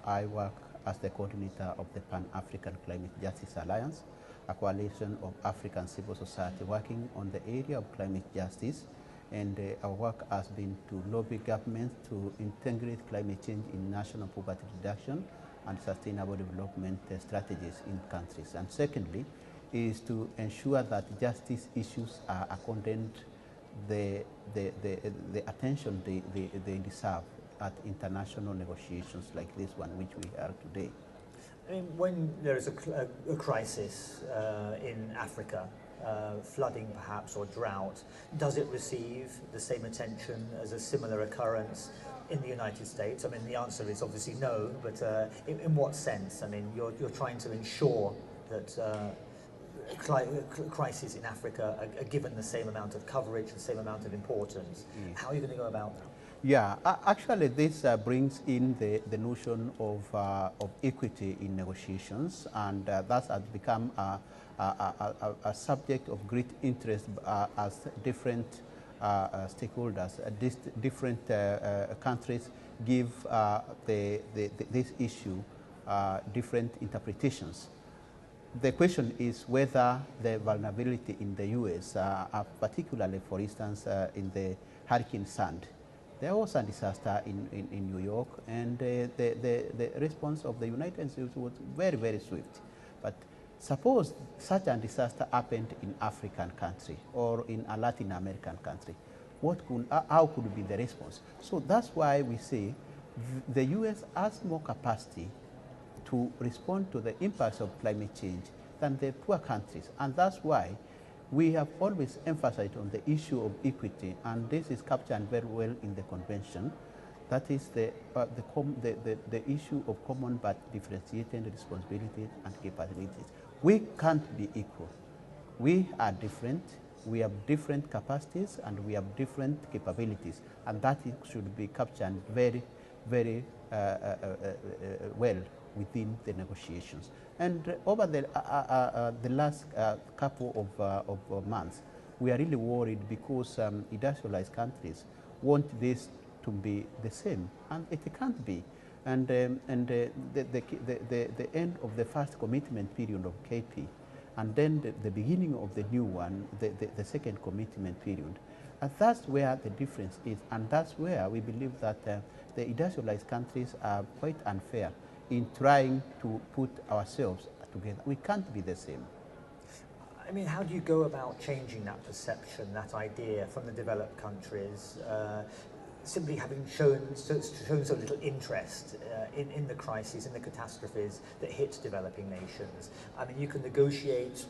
I work as the coordinator of the Pan-African Climate Justice Alliance, a coalition of African civil society working on the area of climate justice. And our work has been to lobby governments to integrate climate change in national poverty reduction and sustainable development strategies in countries. And secondly, is to ensure that justice issues are accorded the attention they deserve at international negotiations like this one which we are today. I mean, when there is a crisis in Africa, flooding perhaps or drought, does it receive the same attention as a similar occurrence in the United States? I mean, the answer is obviously no, but in what sense? I mean, you're trying to ensure that crises in Africa are given the same amount of coverage, the same amount of importance. Mm. How are you going to go about that? Yeah, actually this brings in the notion of equity in negotiations, and that has become a subject of great interest as different stakeholders, different countries give this issue different interpretations. The question is whether the vulnerability in the U.S., particularly, for instance, in the Hurricane Sandy, there was a disaster in New York, and the response of the United States was very, very swift. But suppose such a disaster happened in African country or in a Latin American country, how could be the response? So that's why we say the U.S. has more capacity to respond to the impacts of climate change than the poor countries. And that's why we have always emphasized on the issue of equity, and this is captured very well in the convention. That is the issue of common but differentiated responsibilities and capabilities. We can't be equal. We are different. We have different capacities and we have different capabilities, and that should be captured very, very well within the negotiations. And over the last couple of months, we are really worried because industrialized countries want this to be the same, and it can't be. And the end of the first commitment period of KP, and then the beginning of the new one, the second commitment period. And that's where the difference is, and that's where we believe that the industrialized countries are quite unfair in trying to put ourselves together. We can't be the same. I mean, how do you go about changing that perception, that idea from the developed countries, simply having shown so little interest in the crises, in the catastrophes that hit developing nations? I mean, you can negotiate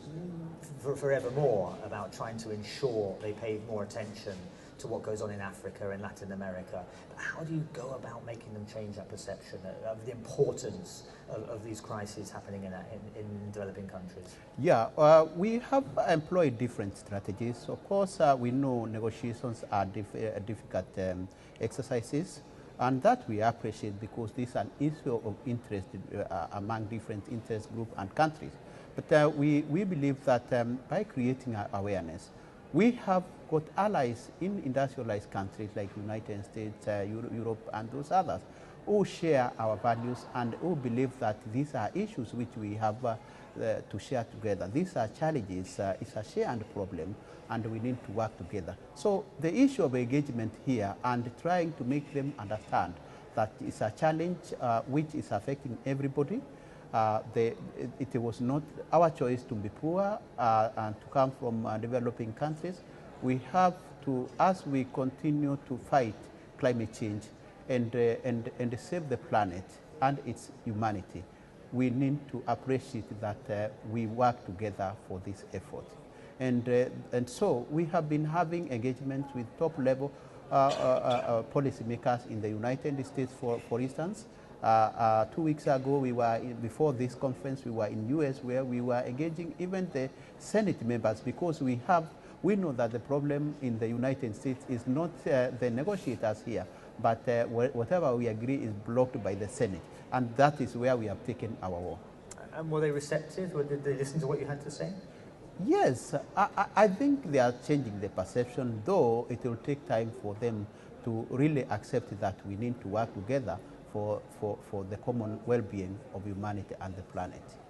forevermore about trying to ensure they pay more attention to what goes on in Africa and Latin America. But how do you go about making them change that perception of the importance of these crises happening in developing countries? Yeah, we have employed different strategies. Of course, we know negotiations are difficult exercises, and that we appreciate because this is an issue of interest among different interest groups and countries. But we believe that by creating awareness, we have got allies in industrialized countries like United States, Europe, and those others who share our values and who believe that these are issues which we have to share together. These are challenges, it's a shared problem, and we need to work together. So the issue of engagement here and trying to make them understand that it's a challenge which is affecting everybody. It was not our choice to be poor and to come from developing countries. We have to, as we continue to fight climate change and save the planet and its humanity, we need to appreciate that we work together for this effort. And so we have been having engagements with top-level policymakers in the United States, for instance. 2 weeks ago, before this conference, we were in US where we were engaging even the Senate members because we know that the problem in the United States is not the negotiators here, but whatever we agree is blocked by the Senate. And that is where we have taken our war. And were they receptive, or did they listen to what you had to say? Yes, I think they are changing the perception, though it will take time for them to really accept that we need to work together for the common well-being of humanity and the planet.